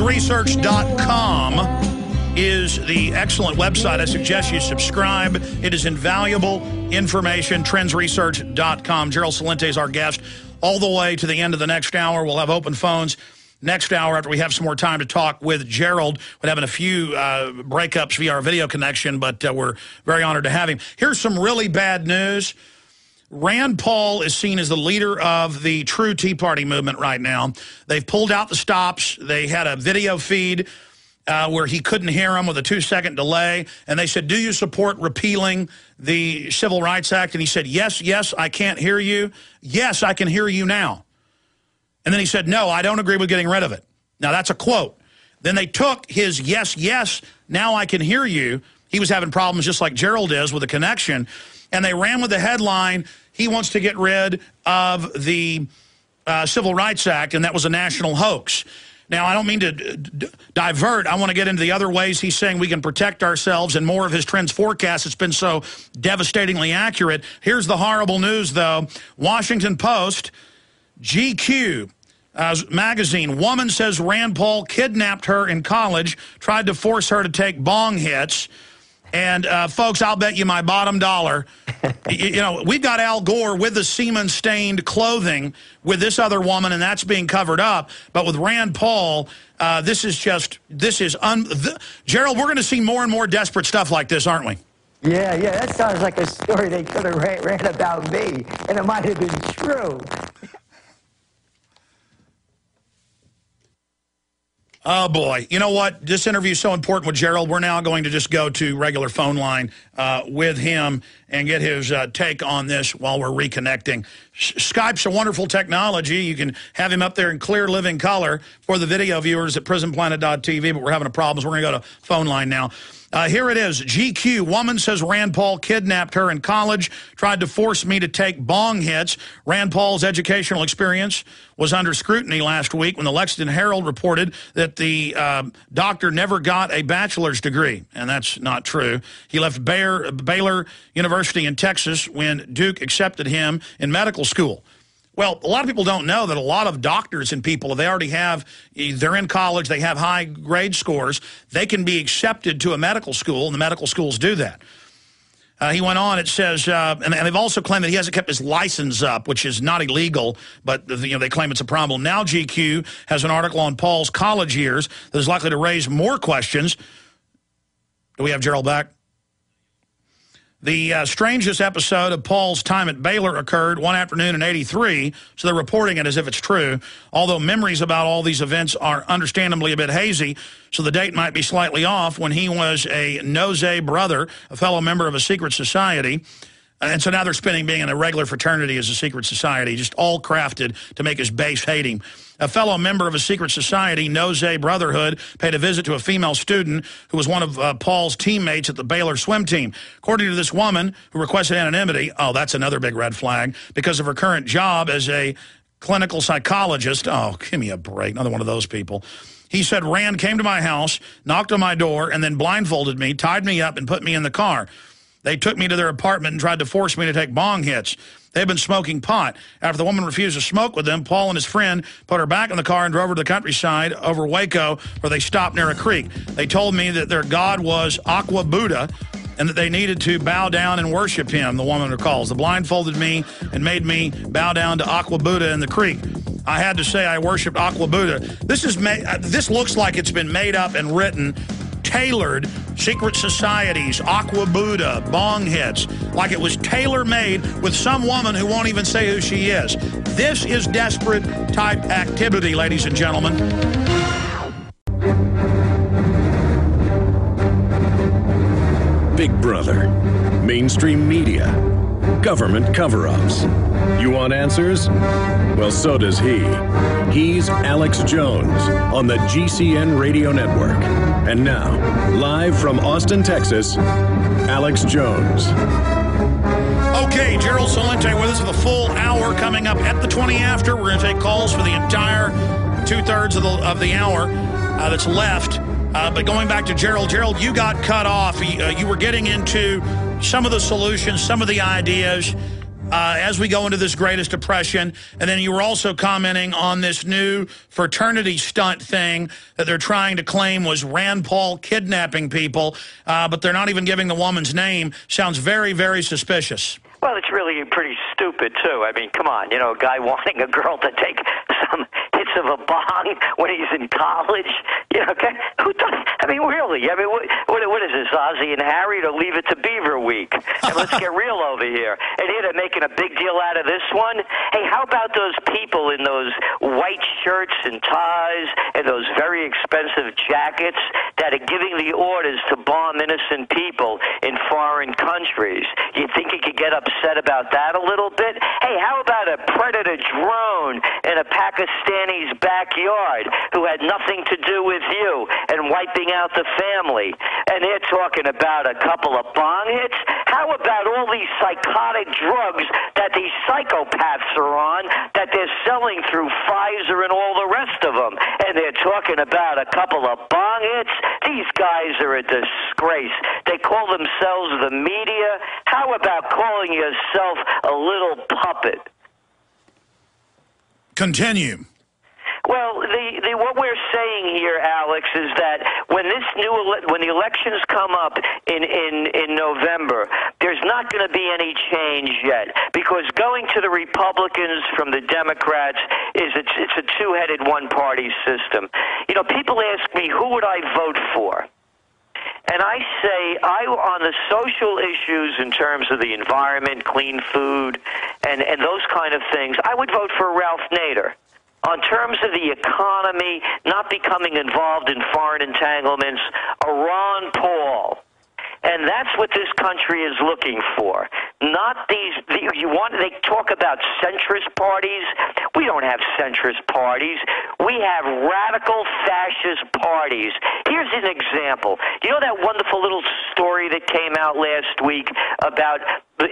Trendsresearch.com is the excellent website. I suggest you subscribe. It is invaluable information. Trendsresearch.com. Gerald Celente is our guest all the way to the end of the next hour. We'll have open phones next hour after we have some more time to talk with Gerald. We're having a few breakups via our video connection, but we're very honored to have him. Here's some really bad news. Rand Paul is seen as the leader of the true Tea Party movement right now. They've pulled out the stops. They had a video feed where he couldn't hear them with a 2-second delay. And they said, do you support repealing the Civil Rights Act? And he said, yes, yes, I can't hear you. Yes, I can hear you now. And then he said, no, I don't agree with getting rid of it. Now, that's a quote. Then they took his yes, yes, now I can hear you. He was having problems just like Gerald is with the connection. And they ran with the headline, he wants to get rid of the Civil Rights Act, and that was a national hoax. Now, I don't mean to divert. I want to get into the other ways he's saying we can protect ourselves and more of his trends forecast. It's been so devastatingly accurate. Here's the horrible news, though. Washington Post, GQ magazine, woman says Rand Paul kidnapped her in college, tried to force her to take bong hits. And, folks, I'll bet you my bottom dollar, you know, we've got Al Gore with the semen-stained clothing with this other woman, and that's being covered up. But with Rand Paul, this is Gerald, we're going to see more and more desperate stuff like this, aren't we? Yeah, that sounds like a story they could have ran about me, and it might have been true. Oh, boy. You know what? This interview is so important with Gerald. We're now going to just go to regular phone line with him and get his take on this while we're reconnecting. Skype's a wonderful technology. You can have him up there in clear living color for the video viewers at prisonplanet.tv, but we're having a problem, so we're going to go to phone line now. Here it is. GQ, woman says Rand Paul kidnapped her in college, tried to force me to take bong hits. Rand Paul's educational experience was under scrutiny last week when the Lexington Herald reported that the doctor never got a bachelor's degree, and that's not true. He left Baylor University in Texas when Duke accepted him in medical school. Well, a lot of people don't know that a lot of doctors and people, if they already have, they're in college, they have high grade scores, they can be accepted to a medical school, and the medical schools do that. He went on, it says, and they've also claimed that he hasn't kept his license up, which is not illegal, but they claim it's a problem. Now GQ has an article on Paul's college years that is likely to raise more questions. Do we have Gerald back? The strangest episode of Paul's time at Baylor occurred one afternoon in '83, so they're reporting it as if it's true, although memories about all these events are understandably a bit hazy, so the date might be slightly off when he was a Nose brother, a fellow member of a secret society. And so now they're spinning being in a regular fraternity as a secret society, just all crafted to make his base hate him. A fellow member of a secret society, Nose Brotherhood, paid a visit to a female student who was one of Paul's teammates at the Baylor swim team. According to this woman, who requested anonymity, oh, that's another big red flag, because of her current job as a clinical psychologist. Oh, give me a break, another one of those people. He said, Rand came to my house, knocked on my door, and then blindfolded me, tied me up, and put me in the car. They took me to their apartment and tried to force me to take bong hits. They've been smoking pot. After the woman refused to smoke with them, Paul and his friend put her back in the car and drove her to the countryside over Waco, where they stopped near a creek. They told me that their god was Aqua Buddha and that they needed to bow down and worship him, the woman recalls. They blindfolded me and made me bow down to Aqua Buddha in the creek. I had to say I worshipped Aqua Buddha. This looks like it's been made up and written, tailored, secret societies, Aqua Buddha, bong hits, like it was tailor-made with some woman who won't even say who she is. This is desperate type activity, ladies and gentlemen. Big Brother, mainstream media, government cover-ups. You want answers? Well, so does he. He's Alex Jones on the GCN Radio Network. And now, live from Austin, Texas, Alex Jones. Okay, Gerald Celente with us for the full hour coming up at the 20 after. We're going to take calls for the entire two-thirds of the hour that's left. But going back to Gerald, you got cut off. You were getting into some of the solutions, some of the ideas. as we go into this greatest depression. And then you were also commenting on this new fraternity stunt thing that they're trying to claim was Rand Paul kidnapping people, but they're not even giving the woman's name. Sounds very, very suspicious. Well, it's really pretty stupid, too. I mean, come on, a guy wanting a girl to take some hits of a bong when he's in college. Who does? I mean, really? I mean, what is this, Ozzy and Harry, to Leave It to Beaver week? And let's get real over here. And here they're making a big deal out of this one. Hey, how about those people in those white shirts and ties and those very expensive jackets that are giving the orders to bomb innocent people in foreign countries? You think you could get upset about that a little bit? Hey, how about a predator drone in a Pakistani's backyard who had nothing to do with you and wiping out the family? And they're talking about a couple of bong hits? How about all these psychotic drugs that these psychopaths are on that they're selling through Pfizer and all the rest of them? And they're talking about a couple of bong hits? These guys are a disgrace. They call themselves the media. How about calling yourself a little puppet? Continue. Well, what we're saying here, Alex, is that when the elections come up in November, there's not going to be any change yet, because going to the Republicans from the Democrats it's a two-headed one-party system. People ask me, who would I vote for? And I say, on the social issues in terms of the environment, clean food, and those kind of things, I would vote for Ralph Nader. On terms of the economy, not becoming involved in foreign entanglements, a Ron Paul. And that's what this country is looking for. Not they talk about centrist parties. We don't have centrist parties. We have radical fascist parties. Here's an example. You know that wonderful little story that came out last week about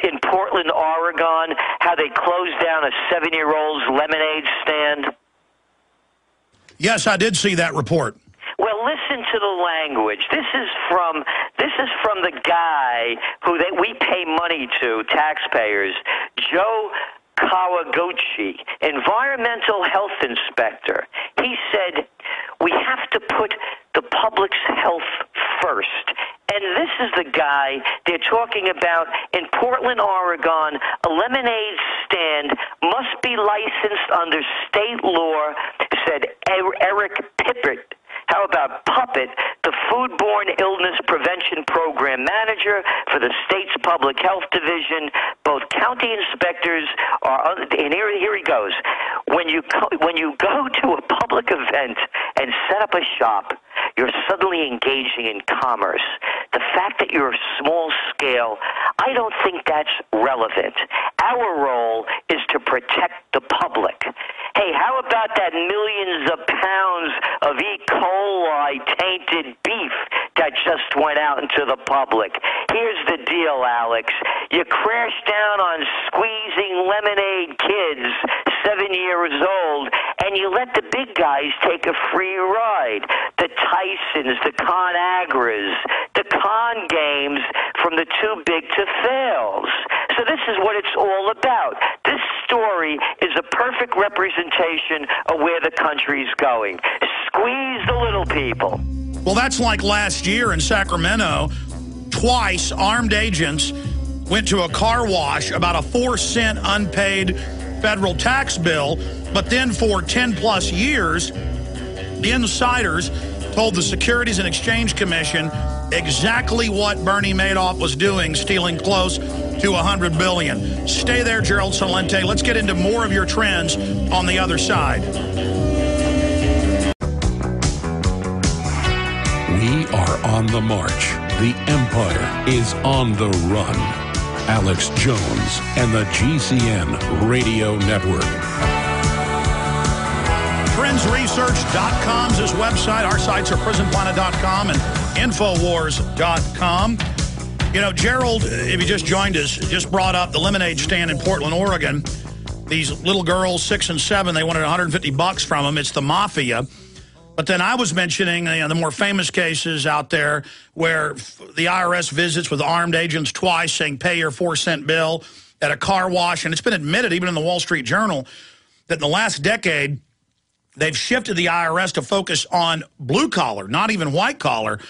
in Portland, Oregon, how they closed down a 7-year-old's lemonade stand? Yes, I did see that report. Well, listen to the language. This is from the guy who we pay money to, taxpayers, Joe Kawaguchi, environmental health inspector. He said, we have to put the public's health first. And this is the guy they're talking about in Portland, Oregon. A lemonade stand must be licensed under state law, said Eric Pippert. How about Puppet, the Foodborne Illness Prevention Program Manager for the state's Public Health Division? Both county inspectors are, and here he goes. When you go to a public event and set up a shop, you're suddenly engaging in commerce. The fact that you're small scale, I don't think that's relevant. Our role is to protect the public. Hey, how about that millions of pounds of E. coli tainted beef that just went out into the public? Here's the deal, Alex. You crash down on squeezing lemonade kids, 7 years old, and you let the big guys take a free ride. The Tysons, the ConAgras, the con games from the too big to fails. So this is what it's all about. This story is a perfect representation of where the country's going. Squeeze the little people. Well, that's like last year in Sacramento. Twice, armed agents went to a car wash about a 4-cent unpaid federal tax bill, but then for 10-plus years, the insiders told the Securities and Exchange Commission exactly what Bernie Madoff was doing, stealing close to $100 billion. Stay there, Gerald Celente. Let's get into more of your trends on the other side. We are on the march. The empire is on the run. Alex Jones and the GCN Radio Network. TrendsResearch.com is his website. Our sites are prisonplanet.com and Infowars.com. You know, Gerald, if you just joined us, just brought up the lemonade stand in Portland, Oregon. These little girls, 6 and 7, they wanted $150 from them. It's the mafia. But then I was mentioning the more famous cases out there where the IRS visits with armed agents twice saying, pay your 4-cent bill at a car wash. And it's been admitted, even in the Wall Street Journal, that in the last decade, they've shifted the IRS to focus on blue collar, not even white collar.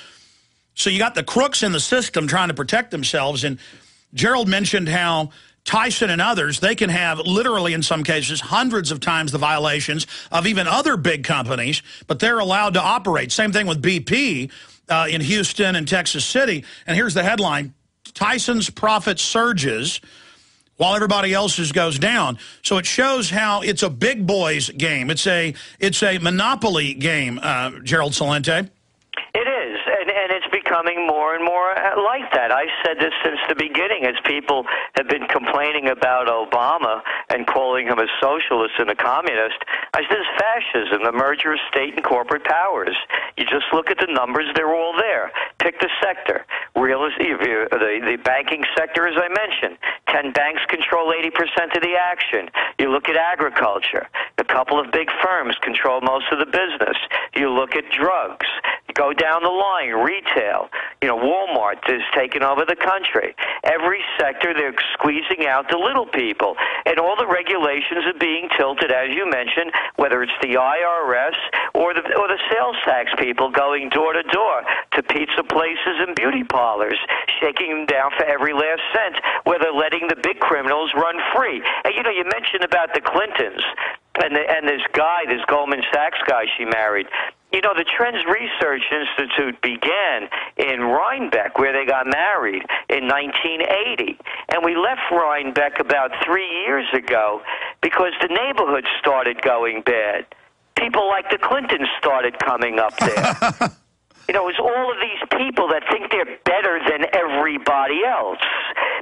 So you got the crooks in the system trying to protect themselves. And Gerald mentioned how Tyson and others, they can have literally, in some cases, hundreds of times the violations of even other big companies, but they're allowed to operate. Same thing with BP in Houston and Texas City. And here's the headline: Tyson's profit surges while everybody else's goes down. So it shows how it's a big boys game. It's a monopoly game, Gerald Celente. It is, and it's becoming more and more like that. I've said this since the beginning, as people have been complaining about Obama and calling him a socialist and a communist. I said it's fascism, the merger of state and corporate powers. You just look at the numbers, they're all there. Pick the sector. The banking sector, as I mentioned, 10 banks control 80% of the action. You look at agriculture. A couple of big firms control most of the business. You look at drugs. Go down the line, retail. Walmart is taking over the country. Every sector, they're squeezing out the little people. And all the regulations are being tilted, as you mentioned, whether it's the IRS or the sales tax people going door to door to pizza places and beauty parlors, shaking them down for every last cent, where they're letting the big criminals run free. And, you mentioned about the Clintons and this Goldman Sachs guy she married. The Trends Research Institute began in Rhinebeck, where they got married in 1980. And we left Rhinebeck about 3 years ago because the neighborhood started going bad. People like the Clintons started coming up there. It's all of these people that think they're better than everybody else.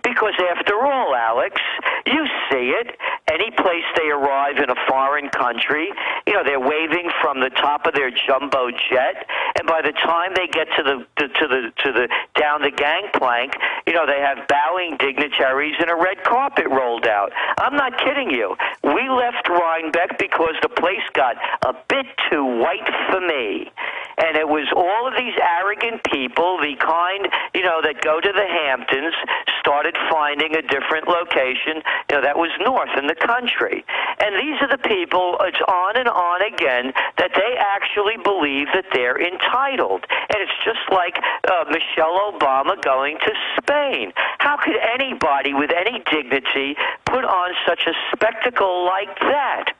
Because after all, Alex, you see it. Any place they arrive in a foreign country, they're waving from the top of their jumbo jet, and by the time they get to the down the gangplank, they have bowing dignitaries and a red carpet rolled out. I'm not kidding you. We left Rhinebeck because the place got a bit too white for me. And it was all of these arrogant people, the kind, that go to the Hamptons, started finding a different location, that was north in the country. And these are the people, it's on and on again, that they actually believe that they're entitled. And it's just like Michelle Obama going to Spain. How could anybody with any dignity put on such a spectacle like that?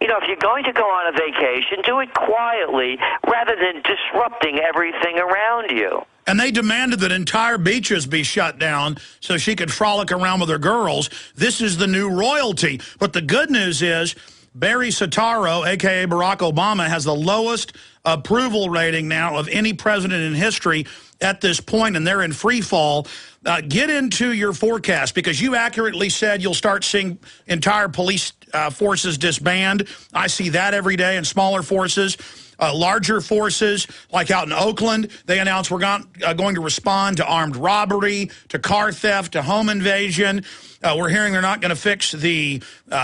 If you're going to go on a vacation, do it quietly rather than disrupting everything around you. And they demanded that entire beaches be shut down so she could frolic around with her girls. This is the new royalty. But the good news is Barry Soetoro, a.k.a. Barack Obama, has the lowest approval rating now of any president in history at this point, and they're in free fall. Get into your forecast, because you accurately said you'll start seeing entire police forces disband. I see that every day in smaller forces. Larger forces, like out in Oakland, they announced we're going to respond to armed robbery, to car theft, to home invasion. We're hearing they're not going to fix the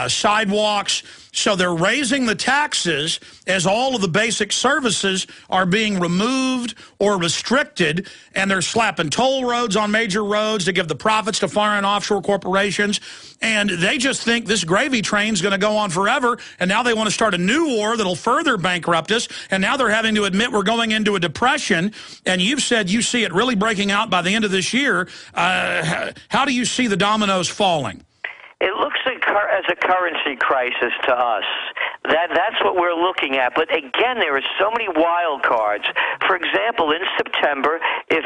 sidewalks. So they're raising the taxes as all of the basic services are being removed or restricted, and they're slapping toll roads on major roads to give the profits to foreign offshore corporations. And they just think this gravy train's going to go on forever, and now they want to start a new war that'll further bankrupt us, and now they're having to admit we're going into a depression, and you've said you see it really breaking out by the end of this year. How do you see the dominoes falling? It looks as a currency crisis to us. That's what we're looking at. But again, there are so many wild cards. For example, in September, if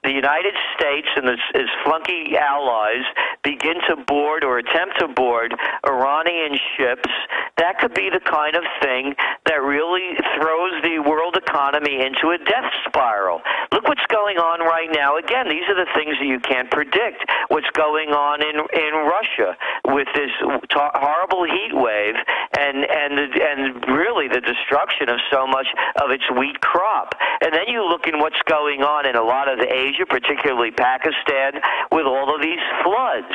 the United States and its flunky allies begin to board or attempt to board Iranian ships, that could be the kind of thing that really throws the world economy into a death spiral. Look what's going on right now. Again, these are the things that you can't predict. What's going on in Russia with this horrible heat wave and really the destruction of so much of its wheat crop. And then you look in what's going on in a lot of Asia, particularly Pakistan, with all of these floods.